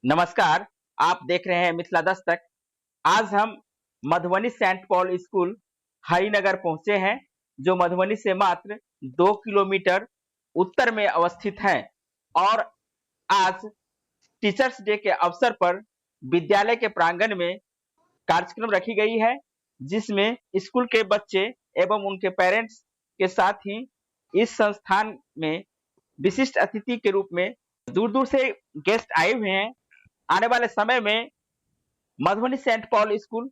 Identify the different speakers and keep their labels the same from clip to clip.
Speaker 1: नमस्कार, आप देख रहे हैं मिथिला दस्तक। आज हम Madhubani saint Paul school Harinagar पहुंचे हैं, जो मधुबनी से मात्र 2 किलोमीटर उत्तर में अवस्थित है। और आज टीचर्स डे के अवसर पर विद्यालय के प्रांगण में कार्यक्रम रखी गई है, जिसमें स्कूल के बच्चे एवं उनके पेरेंट्स के साथ ही इस संस्थान में विशिष्ट अतिथि के रूप में दूर-दूर से गेस्ट आए हुए हैं। आने वाले समय में मधुबनी सेंट पॉल स्कूल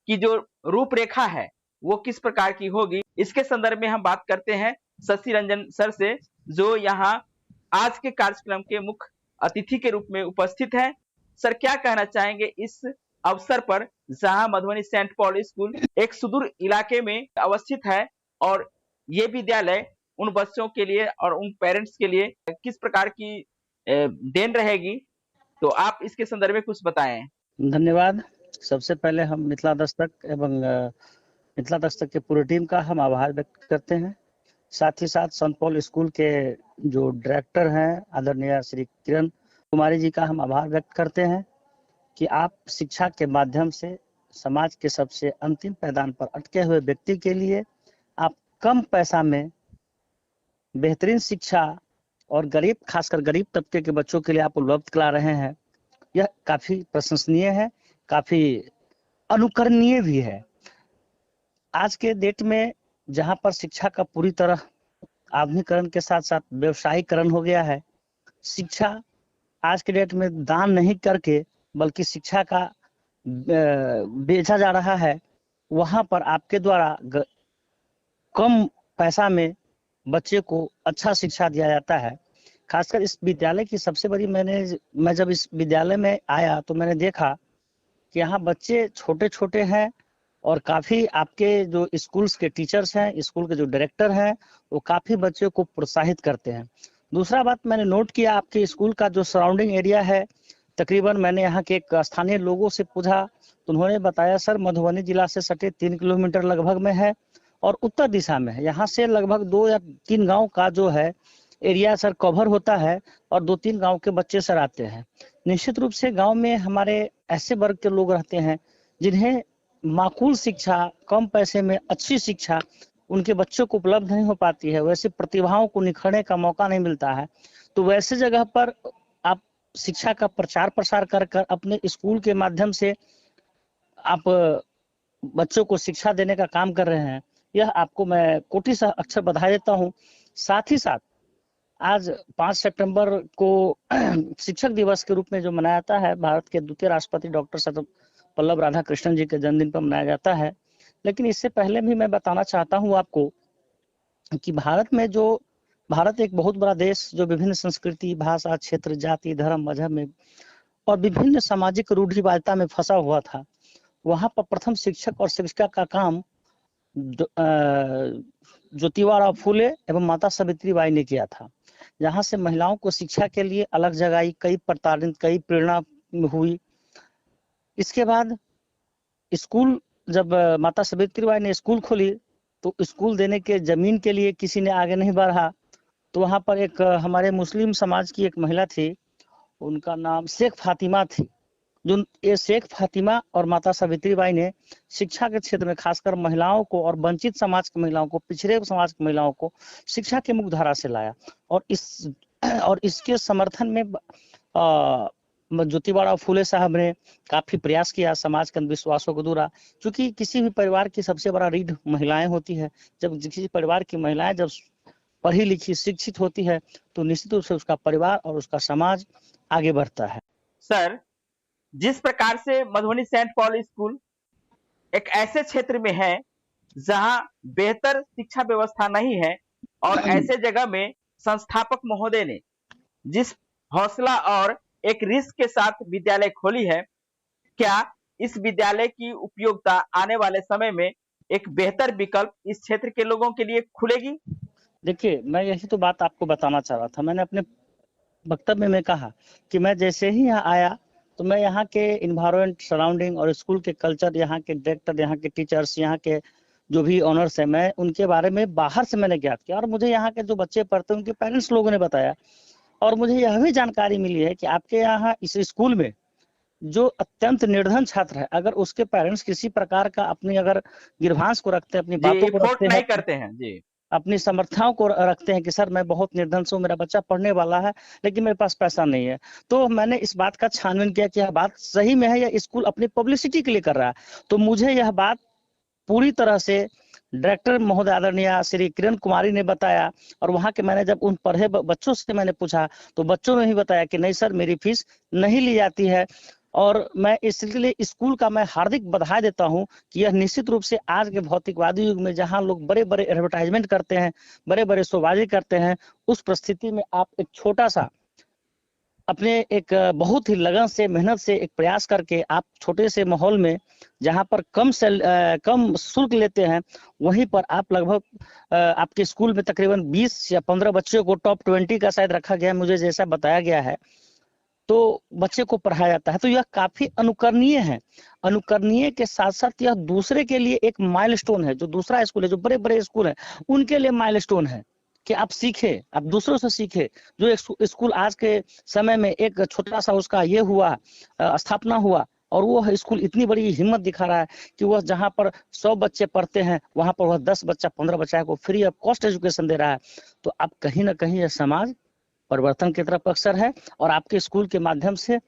Speaker 1: की जो रूपरेखा है वो किस प्रकार की होगी, इसके संदर्भ में हम बात करते हैं शशि रंजन सर से, जो यहाँ आज के कार्यक्रम के मुख्य अतिथि के रूप में उपस्थित है। सर, क्या कहना चाहेंगे इस अवसर पर, जहां मधुबनी सेंट पॉल स्कूल एक सुदूर इलाके में अवस्थित है और ये विद्यालय उन बच्चों के लिए और उन पेरेंट्स के लिए किस प्रकार की देन रहेगी, तो आप इसके संदर्भ में कुछ बताएं।
Speaker 2: धन्यवाद। सबसे पहले हम मिथिला दस्तक एवं मिथिला दस्तक के पूरी टीम का हम आभार व्यक्त करते हैं। साथ ही साथ सेंट पॉल स्कूल के जो डायरेक्टर हैं आदरणीय श्री किरण कुमारी जी का हम आभार व्यक्त करते हैं कि आप शिक्षा के माध्यम से समाज के सबसे अंतिम पैदान पर अटके हुए व्यक्ति के लिए आप कम पैसा में बेहतरीन शिक्षा और गरीब, खासकर गरीब तबके के बच्चों के लिए आप उपलब्ध करा रहे हैं। यह काफी प्रशंसनीय है, काफी अनुकरणीय भी है। आज के डेट में जहां पर शिक्षा का पूरी तरह आधुनिकीकरण के साथ साथ व्यवसायीकरण हो गया है, शिक्षा आज के डेट में दान नहीं करके बल्कि शिक्षा का बेचा जा रहा है। वहां पर आपके द्वारा कम पैसा में बच्चे को अच्छा शिक्षा दिया जाता है। खासकर इस विद्यालय की सबसे बड़ी मैं जब इस विद्यालय में आया तो मैंने देखा कि यहाँ बच्चे छोटे छोटे हैं और काफी आपके जो स्कूल्स के टीचर्स हैं, स्कूल के जो डायरेक्टर हैं, वो काफी बच्चों को प्रोत्साहित करते हैं। दूसरा बात मैंने नोट किया, आपके स्कूल का जो सराउंडिंग एरिया है, तकरीबन मैंने यहाँ के एक स्थानीय लोगों से पूछा तो उन्होंने बताया सर मधुबनी जिला से सटे 3 किलोमीटर लगभग में है और उत्तर दिशा में है। यहाँ से लगभग 2 या 3 गाँव का जो है एरिया सर कवर होता है और 2-3 गांव के बच्चे सर आते हैं। निश्चित रूप से गांव में हमारे ऐसे वर्ग के लोग रहते हैं जिन्हें माकूल शिक्षा, कम पैसे में अच्छी शिक्षा उनके बच्चों को उपलब्ध नहीं हो पाती है, वैसे प्रतिभाओं को निखरने का मौका नहीं मिलता है। तो वैसे जगह पर आप शिक्षा का प्रचार प्रसार कर अपने स्कूल के माध्यम से आप बच्चों को शिक्षा देने का काम कर रहे हैं। यह आपको मैं कोटि से अक्षर बधाई देता हूँ। साथ ही साथ आज 5 सितंबर को शिक्षक दिवस के रूप में जो मनाया जाता है, भारत के द्वितीय राष्ट्रपति डॉक्टर सर्वपल्लभ राधाकृष्णन जी के जन्मदिन पर मनाया जाता है। लेकिन इससे पहले भी मैं बताना चाहता हूं आपको कि भारत एक बहुत बड़ा देश जो विभिन्न संस्कृति, भाषा, क्षेत्र, जाति, धर्म, मजहब में और विभिन्न सामाजिक रूढ़िवादिता में फंसा हुआ था। वहां पर प्रथम शिक्षक और शिक्षिका का काम ज्योतिबा फूले एवं माता सावित्री बाई ने किया था। जहां से महिलाओं को शिक्षा के लिए अलग जगाई, कई प्रेरणा हुई। इसके बाद स्कूल, जब माता सावित्री बाई ने स्कूल खोली तो स्कूल देने के जमीन के लिए किसी ने आगे नहीं बढ़ा। तो वहां पर एक हमारे मुस्लिम समाज की एक महिला थी, उनका नाम शेख फातिमा थी। जो ये शेख फातिमा और माता सावित्री बाई ने शिक्षा के क्षेत्र में खासकर महिलाओं को और वंचित समाज की महिलाओं को, पिछड़े समाज की महिलाओं को शिक्षा के मुख्य धारा से लाया और इसके समर्थन में ज्योतिबा फूले साहब ने काफी प्रयास किया समाज के अंधविश्वासों को दूर। क्योंकि किसी भी परिवार की सबसे बड़ा रीढ़ महिलाएं होती है। जब किसी परिवार की महिलाएं जब पढ़ी लिखी शिक्षित होती है तो निश्चित रूप से उसका परिवार और उसका समाज आगे बढ़ता है।
Speaker 1: सर, जिस प्रकार से मधुबनी सेंट पॉल स्कूल एक ऐसे क्षेत्र में है जहां बेहतर शिक्षा व्यवस्था नहीं है और ऐसे जगह में संस्थापक महोदय ने जिस हौसला और एक रिस्क के साथ विद्यालय खोली है, क्या इस विद्यालय की उपयोगिता आने वाले समय में एक बेहतर विकल्प इस क्षेत्र के लोगों के लिए खुलेगी?
Speaker 2: देखिए, मैं यही तो बात आपको बताना चाह रहा था। मैंने अपने वक्तव्य में कहा कि मैं जैसे ही यहाँ आया तो मैं यहाँ के इन्वायरमेंट, सराउंडिंग और स्कूल के कल्चर, यहाँ के डायरेक्टर, यहाँ के टीचर्स, यहाँ के जो भी ऑनर्स है, मैं उनके बारे में बाहर से मैंने ज्ञात किया और मुझे यहाँ के जो बच्चे पढ़ते हैं उनके पेरेंट्स लोगों ने बताया और मुझे यह भी जानकारी मिली है कि आपके यहाँ इस स्कूल में जो अत्यंत निर्धन छात्र है, अगर उसके पेरेंट्स किसी प्रकार का अपनी अगर गिरभांस को रखते हैं, अपनी
Speaker 1: जी,
Speaker 2: बातों को
Speaker 1: एफोर्ट
Speaker 2: रखते हैं,
Speaker 1: नहीं करते हैं जी।
Speaker 2: अपनी समर्थाओं को रखते हैं कि सर मैं बहुत निर्धन हूँ, मेरा बच्चा पढ़ने वाला है लेकिन मेरे पास पैसा नहीं है, तो मैंने इस बात का छानबीन किया कि यह बात सही में है या स्कूल अपनी पब्लिसिटी के लिए कर रहा है। तो मुझे यह बात पूरी तरह से डायरेक्टर महोदय आदरणीय श्री किरण कुमारी ने बताया, और वहां के मैंने जब उन पढ़े बच्चों से मैंने पूछा तो बच्चों ने ही बताया कि नहीं सर, मेरी फीस नहीं ली जाती है। और मैं इसलिए स्कूल का मैं हार्दिक बधाई देता हूं कि यह निश्चित रूप से आज के भौतिकवादी युग में जहां लोग बड़े बड़े एडवर्टाइजमेंट करते हैं, बड़े बड़े शोबाजी करते हैं, उस परिस्थिति में आप एक छोटा सा अपने एक बहुत ही लगन से, मेहनत से एक प्रयास करके आप छोटे से माहौल में जहां पर कम शुल्क लेते हैं, वहीं पर आप लगभग आपके स्कूल में तकरीबन 20 या 15 बच्चों को टॉप 20 का शायद रखा गया है, मुझे जैसा बताया गया है, तो बच्चे को पढ़ाया जाता है। तो यह काफी अनुकरणीय है। अनुकरणीय के साथ साथ यह दूसरे के लिए एक माइलस्टोन है। जो दूसरा स्कूल है, जो बड़े बड़े स्कूल है, उनके लिए माइलस्टोन है कि आप सीखे, आप दूसरों से सीखे। जो एक स्कूल आज के समय में एक छोटा सा उसका ये हुआ, स्थापना हुआ, और वो स्कूल इतनी बड़ी हिम्मत दिखा रहा है कि वह जहां पर 100 बच्चे पढ़ते हैं, वहां पर वह 10 बच्चा 15 बच्चा को फ्री ऑफ कॉस्ट एजुकेशन दे रहा है। तो आप कहीं ना कहीं यह समाज परिवर्तन की तरफ अक्सर है। और आपके स्कूल के माध्यम से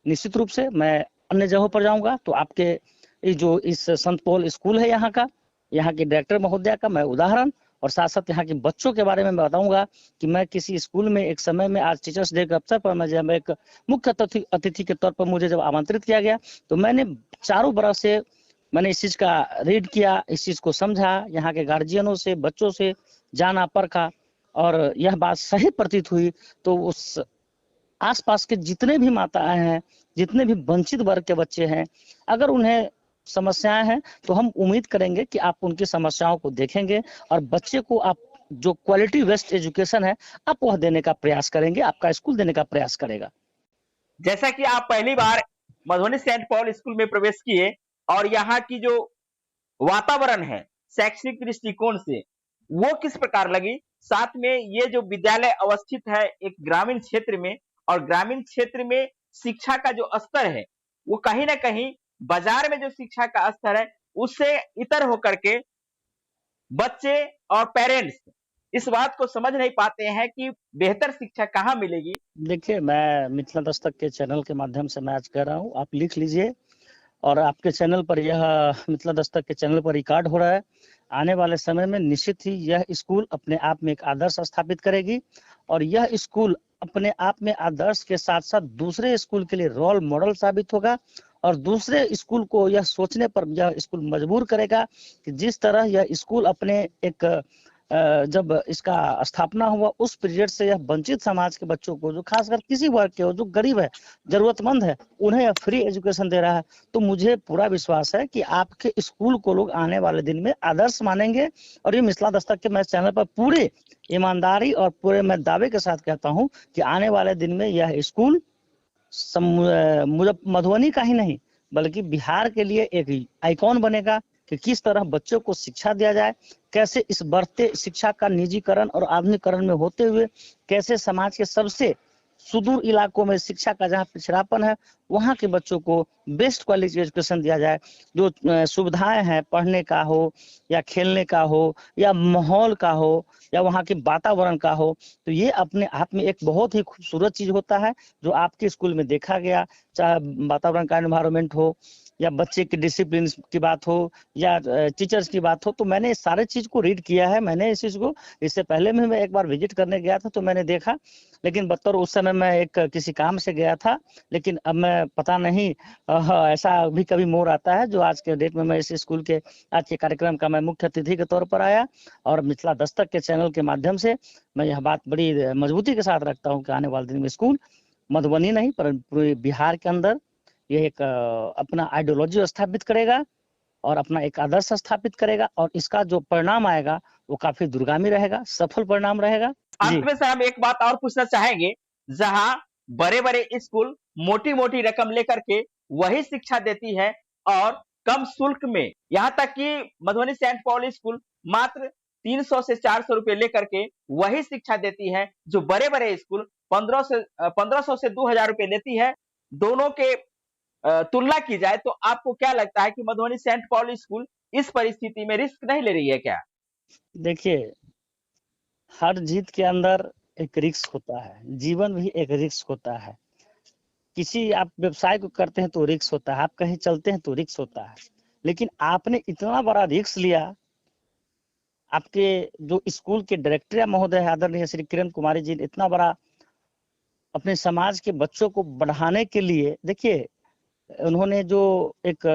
Speaker 2: निश्चित रूप से मैं अन्य जगहों पर जाऊंगा तो आपके जो इस संत पॉल स्कूल है यहाँ का, यहाँ के डायरेक्टर महोदया का मैं उदाहरण, और साथ साथ यहाँ के बच्चों के बारे में बताऊंगा कि मैं किसी स्कूल में एक समय में, आज टीचर्स डे के अवसर पर मैं जब एक मुख्य अतिथि के तौर पर मुझे जब आमंत्रित किया गया, तो मैंने चारों बरस से मैंने इस चीज का रीड किया, इस चीज को समझा, यहाँ के गार्जियनों से, बच्चों से जाना परखा, और यह बात सही प्रतीत हुई। तो उस आसपास के जितने भी माताएं हैं, जितने भी वंचित वर्ग के बच्चे हैं, अगर उन्हें समस्याएं हैं तो हम उम्मीद करेंगे कि आप उनकी समस्याओं को देखेंगे और बच्चे को आप जो क्वालिटी बेस्ड एजुकेशन है आप वह देने का प्रयास करेंगे, आपका स्कूल देने का प्रयास करेगा।
Speaker 1: जैसा कि आप पहली बार मधुबनी सेंट पॉल स्कूल में प्रवेश किए और यहाँ की जो वातावरण है शैक्षणिक दृष्टिकोण से वो किस प्रकार लगी, साथ में ये जो विद्यालय अवस्थित है एक ग्रामीण क्षेत्र में, और ग्रामीण क्षेत्र में शिक्षा का जो स्तर है वो कहीं ना कहीं बाजार में जो शिक्षा का स्तर है उससे इतर होकर के बच्चे और पेरेंट्स इस बात को समझ नहीं पाते हैं कि बेहतर शिक्षा कहाँ मिलेगी।
Speaker 2: देखिए, मैं मिथिला दस्तक के चैनल के माध्यम से मैं आज कह रहा हूँ, आप लिख लीजिए, और आपके चैनल पर यह मिथिला दस्तक के चैनल पर रिकॉर्ड हो रहा है। आने वाले समय में निश्चित ही यह स्कूल अपने आप में एक आदर्श स्थापित करेगी, और यह स्कूल अपने आप में आदर्श के साथ साथ दूसरे स्कूल के लिए रोल मॉडल साबित होगा, और दूसरे स्कूल को यह सोचने पर यह स्कूल मजबूर करेगा कि जिस तरह यह स्कूल अपने एक जब इसका स्थापना हुआ उस पीरियड से यह वंचित समाज के बच्चों को, जो खासकर किसी वर्ग के हो, जो गरीब है, जरूरतमंद है, उन्हें फ्री एजुकेशन दे रहा है। तो मुझे पूरा विश्वास है कि आपके स्कूल को लोग आने वाले दिन में आदर्श मानेंगे। और ये मिथिला दस्तक के मैं चैनल पर पूरे ईमानदारी और पूरे मैं दावे के साथ कहता हूँ कि आने वाले दिन में यह स्कूल मधुबनी का ही नहीं बल्कि बिहार के लिए एक आइकॉन बनेगा कि किस तरह बच्चों को शिक्षा दिया जाए, कैसे इस बढ़ते शिक्षा का निजीकरण और आधुनिकरण में होते हुए कैसे समाज के सबसे सुदूर इलाकों में शिक्षा का जहाँ पिछड़ापन है वहाँ के बच्चों को बेस्ट क्वालिटी एजुकेशन दिया जाए। जो सुविधाएं हैं, पढ़ने का हो या खेलने का हो या माहौल का हो या वहाँ के वातावरण का हो, तो ये अपने आप में एक बहुत ही खूबसूरत चीज होता है जो आपके स्कूल में देखा गया। चाहे वातावरण का एनवायरनमेंट हो या बच्चे की डिसिप्लिन की बात हो या टीचर्स की बात हो, तो मैंने इस सारे चीज को रीड किया है। मैंने इस चीज को इससे पहले में मैं एक बार विजिट करने गया था तो मैंने देखा, लेकिन बतौर उस समय मैं एक किसी काम से गया था, लेकिन अब मैं पता नहीं ऐसा भी कभी मोड़ आता है जो आज के डेट में मैं इस स्कूल के आज के कार्यक्रम का मैं मुख्य अतिथि के तौर पर आया, और मिथिला दस्तक के चैनल के माध्यम से मैं यह बात बड़ी मजबूती के साथ रखता हूँ कि आने वाले दिन में स्कूल मधुबनी नहीं पर पूरे बिहार के अंदर यह एक अपना आइडियोलॉजी स्थापित करेगा और अपना एक आदर्श स्थापित करेगा, और इसका जो परिणाम आएगा वो काफी दूरगामी रहेगा, सफल परिणाम रहेगा।
Speaker 1: अंत में सर हम एक बात और पूछना चाहेंगे, जहां बड़े बड़े स्कूल मोटी मोटी रकम लेकर के वही शिक्षा देती है और कम शुल्क में, यहाँ तक कि मधुबनी सेंट पॉल स्कूल मात्र 300 से 400 रुपए लेकर के वही शिक्षा देती है जो बड़े-बड़े स्कूल 1500 से 2000 रुपए लेती है। दोनों के तुलना की जाए तो आपको क्या लगता है कि मधुबनी सेंट पॉल स्कूल इस परिस्थिति में रिस्क नहीं ले रही है क्या?
Speaker 2: देखिए, हर जीत के अंदर एक रिस्क होता है, जीवन भी एक रिस्क होता है। किसी आप व्यवसाय को करते हैं तो रिस्क होता है, आप कहीं चलते हैं तो रिस्क होता है, लेकिन आपने इतना बड़ा रिस्क लिया। आपके जो स्कूल के डायरेक्टर या महोदय आदरणीय श्री किरण कुमारी जी ने इतना बड़ा अपने समाज के बच्चों को बढ़ाने के लिए, देखिए उन्होंने जो एक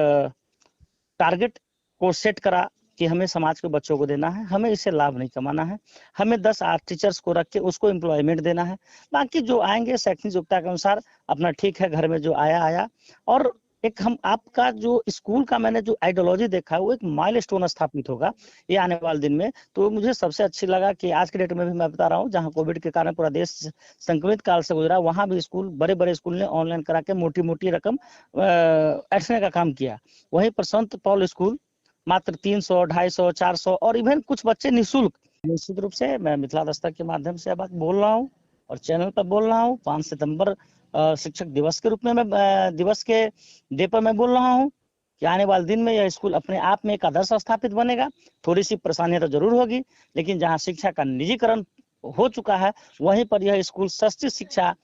Speaker 2: टारगेट को सेट करा कि हमें समाज के बच्चों को देना है, हमें इससे लाभ नहीं कमाना है, हमें 10 आर्ट टीचर्स को रख के उसको एम्प्लॉयमेंट देना है, बाकी जो आएंगे शैक्षणिक योग्यता के अनुसार अपना ठीक है, घर में जो आया आया। और एक हम आपका जो स्कूल का मैंने जो आइडियोलॉजी देखा है वो एक माइलस्टोन स्थापित होगा ये आने वाले दिन में। तो मुझे सबसे अच्छी लगा कि आज के डेट में भी मैं बता रहा हूँ, जहाँ कोविड के कारण पूरा देश संक्रमित काल से गुजरा, वहां भी स्कूल बड़े स्कूल ने ऑनलाइन करा के मोटी रकम ऐठने का काम किया। वहीं पर संत पॉल स्कूल मात्र 300, 250, 400 और इवन कुछ बच्चे निःशुल्क। निश्चित रूप से मैं मिथिला दस्तक के माध्यम से बात बोल रहा हूँ और चैनल पर बोल रहा हूँ। 5 सितंबर शिक्षक दिवस के रूप में मैं दिवस के डे पर मैं बोल रहा हूँ कि आने वाले दिन में यह स्कूल अपने आप में एक आदर्श स्थापित बनेगा। थोड़ी सी परेशानियां तो जरूर होगी, लेकिन जहाँ शिक्षा का निजीकरण हो चुका है वहीं पर यह स्कूल सस्ती शिक्षा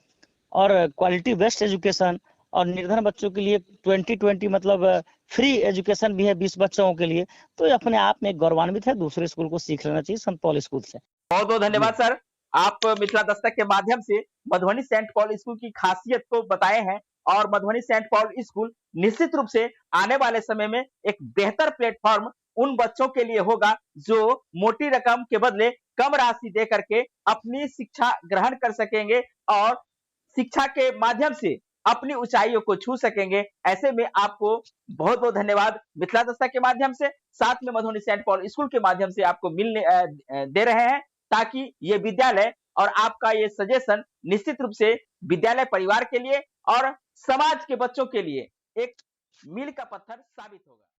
Speaker 2: और क्वालिटी बेस्ड एजुकेशन और निर्धन बच्चों के लिए 2020 मतलब फ्री एजुकेशन भी है 20 बच्चों के लिए। तो ये अपने आप में गौरवान्वित है, दूसरे स्कूल को सीख लेना चाहिए संत पॉल स्कूल से।
Speaker 1: बहुत बहुत धन्यवाद सर, आप मिथिला दस्तक के माध्यम से मधुबनी सेंट पॉल स्कूल की खासियत को बताए हैं और मधुबनी सेंट पॉल स्कूल निश्चित रूप से आने वाले समय में एक बेहतर प्लेटफॉर्म उन बच्चों के लिए होगा जो मोटी रकम के बदले कम राशि दे करके अपनी शिक्षा ग्रहण कर सकेंगे और शिक्षा के माध्यम से अपनी ऊंचाइयों को छू सकेंगे। ऐसे में आपको बहुत बहुत धन्यवाद मिथिला दस्तक के माध्यम से, साथ में मधुबनी सेंट पॉल स्कूल के माध्यम से आपको मिलने दे रहे हैं, ताकि ये विद्यालय और आपका ये सजेशन निश्चित रूप से विद्यालय परिवार के लिए और समाज के बच्चों के लिए एक मील का पत्थर साबित होगा।